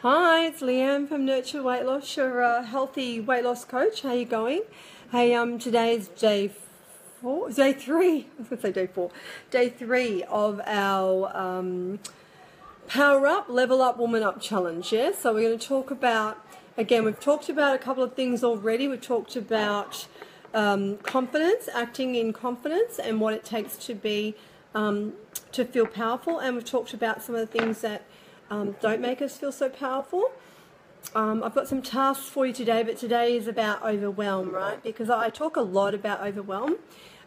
Hi, it's Leanne from Nurture Weight Loss, your healthy weight loss coach. How you going? Hey, today's day three. I was gonna say day four, day three of our Power Up, Level Up, Woman Up challenge. Yeah, so we're going to talk about, again, we've talked about a couple of things already. We've talked about confidence, acting in confidence, and what it takes to be to feel powerful. And we've talked about some of the things that don't make us feel so powerful. I've got some tasks for you today, but today is about overwhelm, right? Because I talk a lot about overwhelm,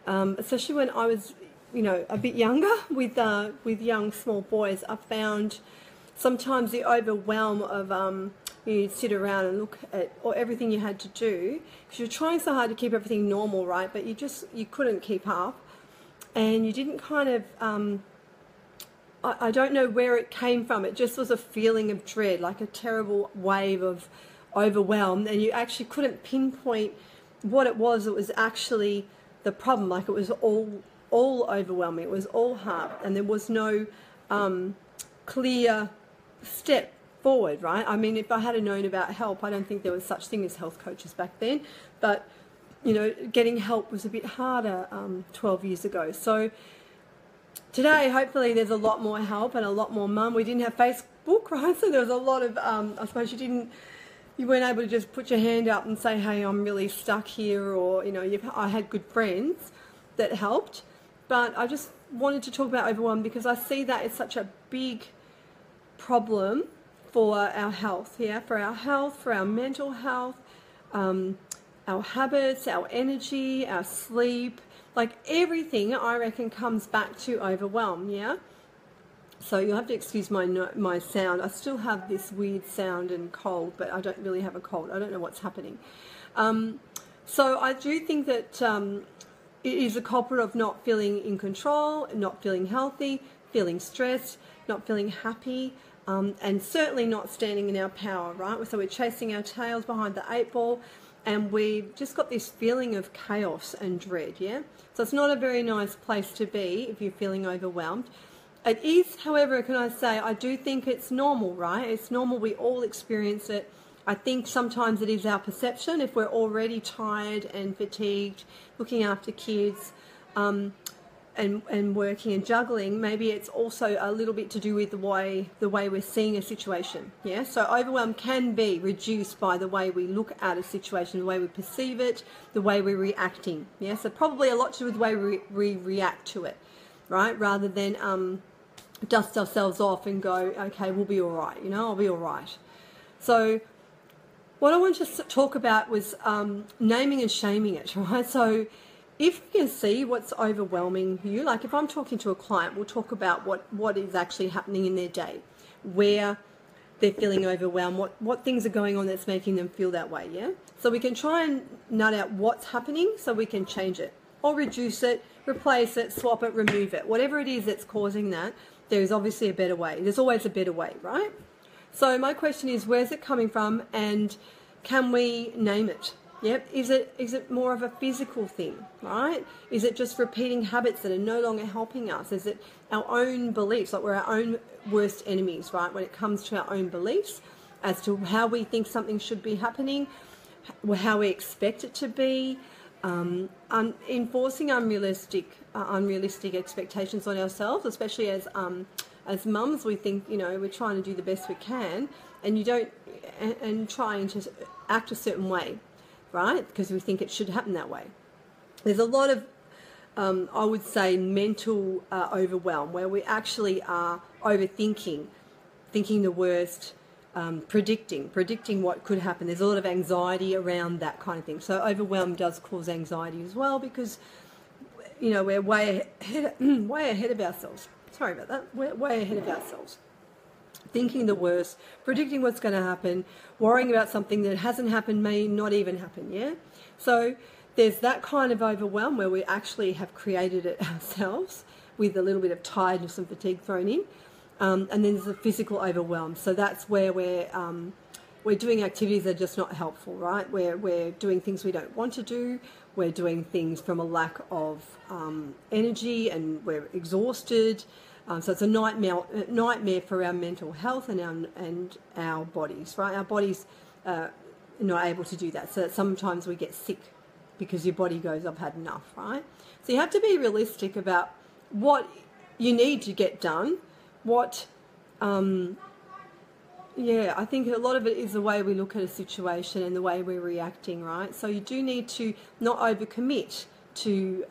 especially when I was, a bit younger with young small boys. I found sometimes the overwhelm of you'd sit around and look at everything you had to do because you're trying so hard to keep everything normal, right? But you couldn't keep up, and you didn't kind of. I don't know where it came from. It just was a feeling of dread, like a terrible wave of overwhelm, and you actually couldn't pinpoint what it was. It was actually the problem. Like it was all overwhelming. It was all hard, and there was no clear step forward, right? I mean, if I had known about help, I don't think there was such thing as health coaches back then, but getting help was a bit harder 12 years ago. So today, hopefully, there's a lot more help and a lot more mum. We didn't have Facebook, right? So there was a lot of, I suppose you weren't able to just put your hand up and say, hey, I'm really stuck here, or, I had good friends that helped. But I just wanted to talk about overwhelm because I see that it's such a big problem for our health, for our health, for our mental health, our habits, our energy, our sleep. Like everything, I reckon, comes back to overwhelm, yeah? So you'll have to excuse my sound. I still have this weird sound and cold, but I don't really have a cold. I don't know what's happening. So I do think that it is a culprit of not feeling in control, not feeling healthy, feeling stressed, not feeling happy, and certainly not standing in our power, right? So we're chasing our tails behind the 8 ball, and we've just got this feeling of chaos and dread, yeah? So it's not a very nice place to be if you're feeling overwhelmed. It is, however, can I say, I do think it's normal, right? It's normal. We all experience it. I think sometimes it is our perception. If we're already tired and fatigued, looking after kids, and working and juggling, maybe it's also a little bit to do with the way we're seeing a situation. Yeah, so overwhelm can be reduced by the way we look at a situation, the way we perceive it, the way we're reacting. Yeah, so probably a lot to do with the way we react to it, right? Rather than dust ourselves off and go, okay, we'll be all right. I'll be all right. So what I want to talk about was naming and shaming it, right? So if you can see what's overwhelming you, like if I'm talking to a client, we'll talk about what is actually happening in their day, where they're feeling overwhelmed, what things are going on that's making them feel that way, yeah? So we can try and nut out what's happening so we can change it or reduce it, replace it, swap it, remove it. Whatever it is that's causing that, there's obviously a better way. There's always a better way, right? So my question is, where's it coming from, and can we name it? Yep. Is it more of a physical thing, right? Is it just repeating habits that are no longer helping us? Is it our own beliefs, like we're our own worst enemies, right? When it comes to our own beliefs as to how we think something should be happening, how we expect it to be, enforcing unrealistic expectations on ourselves, especially as mums. We think we're trying to do the best we can, and trying to act a certain way, right? Because we think it should happen that way. There's a lot of, I would say, mental overwhelm where we actually are overthinking, thinking the worst, predicting what could happen. There's a lot of anxiety around that kind of thing. So overwhelm does cause anxiety as well because, we're way ahead of ourselves. Sorry about that. We're way ahead of ourselves. Thinking the worst, predicting what's going to happen, worrying about something that hasn't happened, may not even happen, yeah? So there's that kind of overwhelm where we actually have created it ourselves with a little bit of tiredness and fatigue thrown in. And then there's the physical overwhelm. So that's where we're doing activities that are just not helpful, right? We're doing things we don't want to do. We're doing things from a lack of energy, and we're exhausted. So it's a nightmare for our mental health and our bodies, right? Our bodies are not able to do that. So that sometimes we get sick because your body goes, I've had enough, right? So you have to be realistic about what you need to get done. I think a lot of it is the way we look at a situation and the way we're reacting, right? So you do need to not overcommit to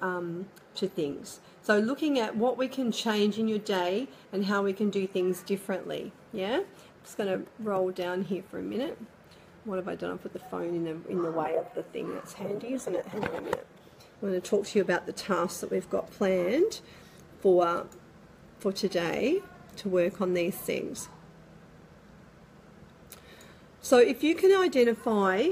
things. So looking at what we can change in your day and how we can do things differently, yeah? I'm just going to roll down here for a minute. What have I done? I put the phone in the way of the thing. That's handy, isn't it? Hang on a minute. I'm going to talk to you about the tasks that we've got planned for today to work on these things. So if you can identify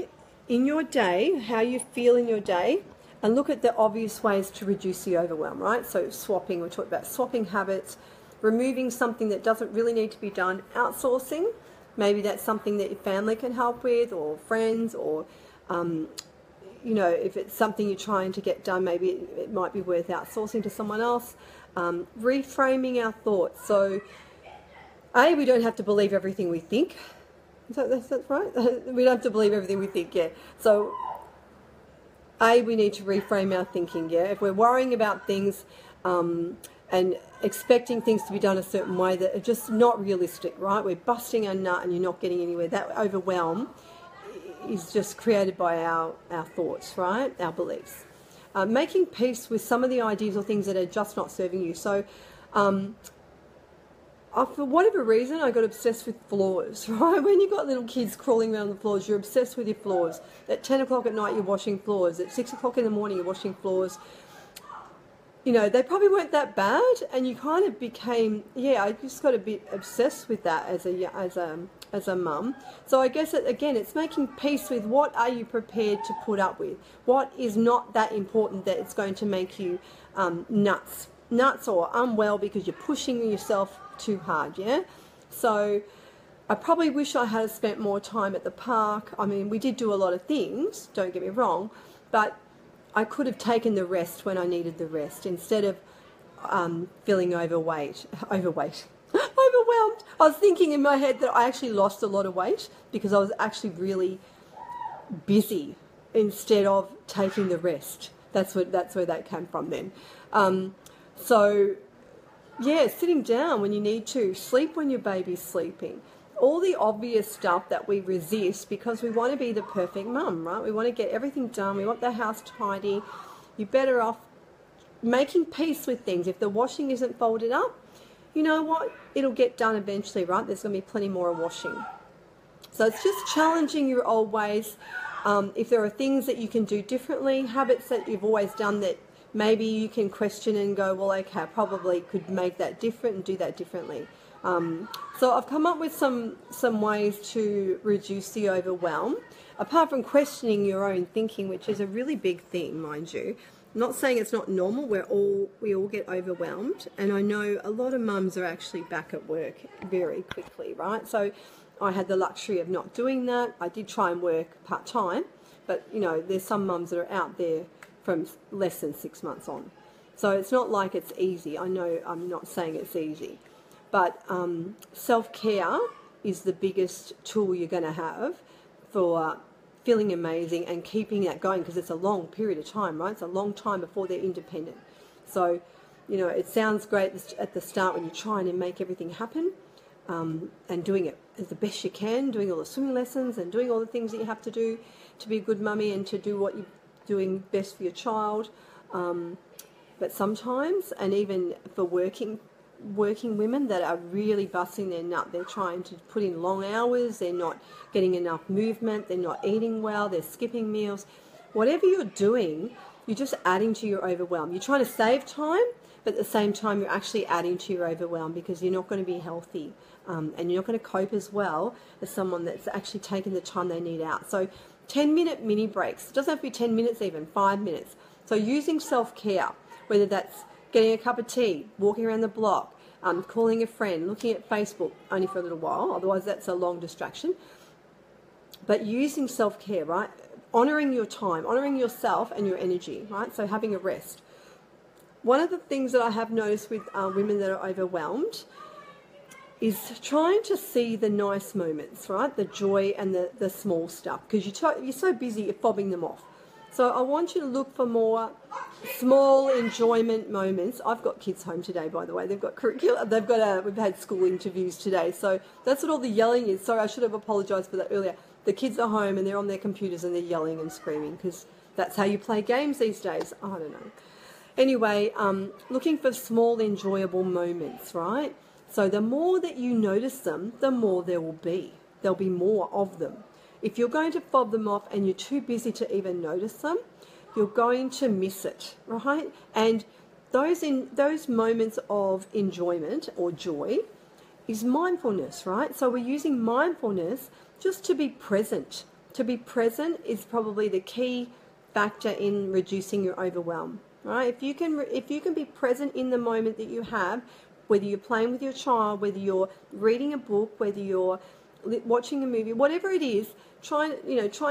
in your day how you feel in your day and look at the obvious ways to reduce the overwhelm, right? So swapping, we talked about swapping habits, removing something that doesn't really need to be done, outsourcing. Maybe that's something that your family can help with, or friends, or, if it's something you're trying to get done, maybe it might be worth outsourcing to someone else. Reframing our thoughts. So, we don't have to believe everything we think. That's right. We don't have to believe everything we think, yeah. So, we need to reframe our thinking, yeah. If we're worrying about things and expecting things to be done a certain way that are just not realistic, right? We're busting our nut and you're not getting anywhere. That overwhelm is just created by our thoughts, right? Our beliefs. Making peace with some of the ideas or things that are just not serving you. So, for whatever reason, I got obsessed with floors, right? When you've got little kids crawling around the floors, you're obsessed with your floors. At 10 o'clock at night, you're washing floors. At 6 o'clock in the morning, you're washing floors. They probably weren't that bad, and you kind of became, I just got a bit obsessed with that as a mum. So I guess, it's making peace with what are you prepared to put up with. What is not that important that it's going to make you nuts or unwell because you're pushing yourself too hard, yeah? So I probably wish I had spent more time at the park. I mean, we did do a lot of things, don't get me wrong, but I could have taken the rest when I needed the rest instead of feeling overwhelmed. I was thinking in my head that I actually lost a lot of weight because I was actually really busy instead of taking the rest. That's where that came from then. Sitting down when you need to, sleep when your baby's sleeping. All the obvious stuff that we resist because we want to be the perfect mum, right? We want to get everything done. We want the house tidy. You're better off making peace with things. If the washing isn't folded up, you know what? It'll get done eventually, right? There's going to be plenty more washing. So it's just challenging your old ways. If there are things that you can do differently, habits that you've always done that maybe you can question and go, well, okay, I probably could make that different and do that differently. So I've come up with some ways to reduce the overwhelm, apart from questioning your own thinking, which is a really big thing, mind you. I'm not saying it's not normal. We all get overwhelmed, and I know a lot of mums are actually back at work very quickly, right? So I had the luxury of not doing that. I did try and work part-time, but there's some mums that are out there from less than 6 months on. So it's not like it's easy. I know I'm not saying it's easy. But self-care is the biggest tool you're going to have for feeling amazing and keeping that going, because it's a long period of time, right? It's a long time before they're independent. So, it sounds great at the start when you're trying to make everything happen and doing it as the best you can, doing all the swimming lessons and doing all the things that you have to do to be a good mummy and to do what you're doing best for your child. But sometimes, and even for working women that are really busting their nut, they're trying to put in long hours, they're not getting enough movement, they're not eating well, they're skipping meals. Whatever you're doing, you're just adding to your overwhelm. You're trying to save time, but at the same time you're actually adding to your overwhelm because you're not going to be healthy and you're not going to cope as well as someone that's actually taken the time they need out. So 10-minute mini breaks. It doesn't have to be 10 minutes even, 5 minutes. So using self-care, whether that's getting a cup of tea, walking around the block, calling a friend, looking at Facebook only for a little while, otherwise that's a long distraction. But using self-care, right? Honouring your time, honouring yourself and your energy, right? So having a rest. one of the things that I have noticed with women that are overwhelmed is trying to see the nice moments, right? The joy and the small stuff, because you're so busy you're fobbing them off. So I want you to look for more small enjoyment moments. I've got kids home today, by the way. They've got curriculum. We've had school interviews today. So that's what all the yelling is. Sorry, I should have apologised for that earlier. The kids are home and they're on their computers and they're yelling and screaming because that's how you play games these days. I don't know. Anyway, looking for small enjoyable moments, right? So the more that you notice them, the more there will be. There'll be more of them. If you're going to fob them off and you're too busy to even notice them, you're going to miss it, right? And those moments of enjoyment or joy is mindfulness, right? So we're using mindfulness just to be present. To be present is probably the key factor in reducing your overwhelm, right? If you can be present in the moment that you have, whether you're playing with your child, whether you're reading a book, whether you're watching a movie, whatever it is, try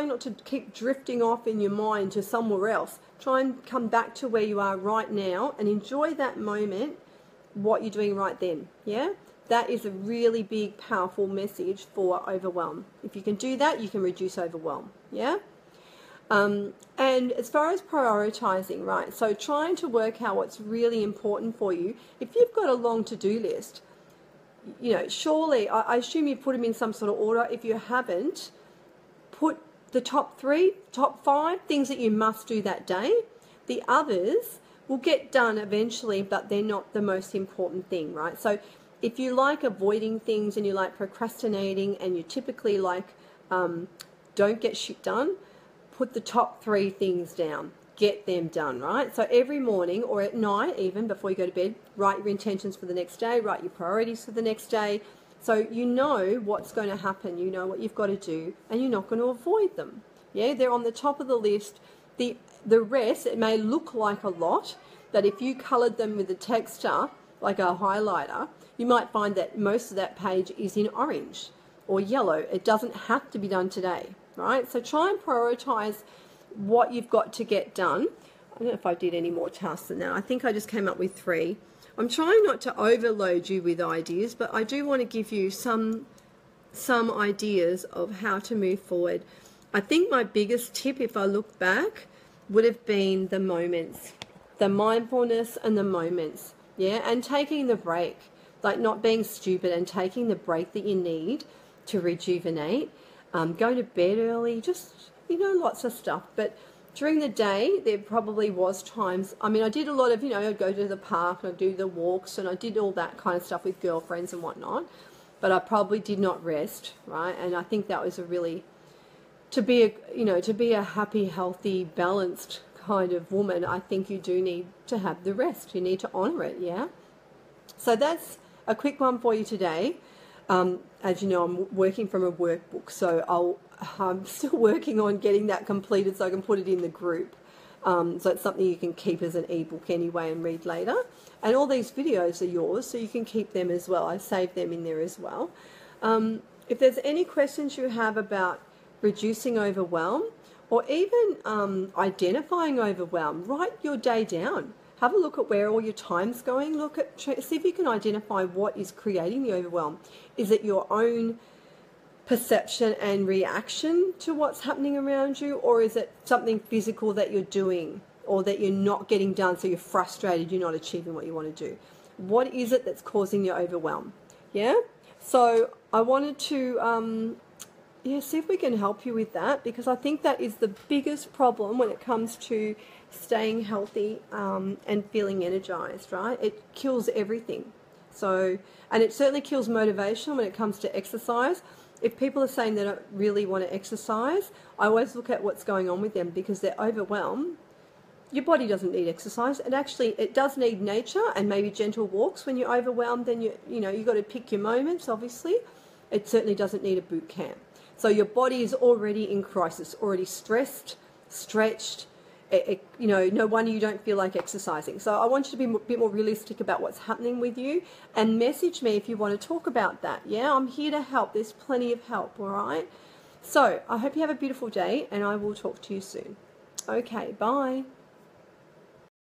not to keep drifting off in your mind to somewhere else. Try and come back to where you are right now and enjoy that moment, what you're doing right then, yeah? That is a really big, powerful message for overwhelm. If you can do that, you can reduce overwhelm, yeah? And as far as prioritizing, right, so trying to work out what's really important for you. If you've got a long to-do list, surely, I assume you put them in some sort of order. If you haven't, put the top 3, top 5 things that you must do that day. The others will get done eventually, but they're not the most important thing, right? So if you like avoiding things and you like procrastinating and you typically like don't get shit done, put the top 3 things down. Get them done, right? So every morning or at night, even before you go to bed, write your intentions for the next day, write your priorities for the next day. So you know what's going to happen, you know what you've got to do, and you're not going to avoid them. Yeah, they're on the top of the list. The rest, it may look like a lot, but if you coloured them with a texture, like a highlighter, you might find that most of that page is in orange or yellow. It doesn't have to be done today, right? So try and prioritise what you've got to get done. I don't know if I did any more tasks than that. I think I just came up with 3. I'm trying not to overload you with ideas, but I do want to give you some ideas of how to move forward. I think my biggest tip, if I look back, would have been the moments, the mindfulness and the moments, yeah, and taking the break, like not being stupid and taking the break that you need to rejuvenate, going to bed early, just, lots of stuff. But during the day, there probably was times, I did a lot of, I'd go to the park and I'd do the walks and I did all that kind of stuff with girlfriends and whatnot, but I probably did not rest, right? And I think that was a really, to be a happy, healthy, balanced kind of woman, I think you do need to have the rest. You need to honour it, yeah? So that's a quick one for you today. As you know, I'm working from a workbook, so I'm still working on getting that completed so I can put it in the group. So it's something you can keep as an ebook anyway and read later. And all these videos are yours, so you can keep them as well. I saved them in there as well. If there's any questions you have about reducing overwhelm or even identifying overwhelm, write your day down. Have a look at where all your time's going. See if you can identify what is creating the overwhelm. Is it your own perception and reaction to what's happening around you, or is it something physical that you're doing or that you're not getting done, so you're frustrated, you're not achieving what you want to do? What is it that's causing your overwhelm? Yeah? So I wanted to see if we can help you with that, because I think that is the biggest problem when it comes to staying healthy and feeling energized, right? It kills everything. So, and it certainly kills motivation when it comes to exercise. If people are saying they don't really want to exercise, I always look at what's going on with them, because they're overwhelmed. Your body doesn't need exercise. It does need nature and maybe gentle walks. When you're overwhelmed, then you've got to pick your moments, obviously. It certainly doesn't need a boot camp. So your body is already in crisis, already stressed, stretched. No wonder you don't feel like exercising. So I want you to be a bit more realistic about what's happening with you, and message me if you want to talk about that. Yeah, I'm here to help. There's plenty of help, all right? So I hope you have a beautiful day, and I will talk to you soon. Okay, bye.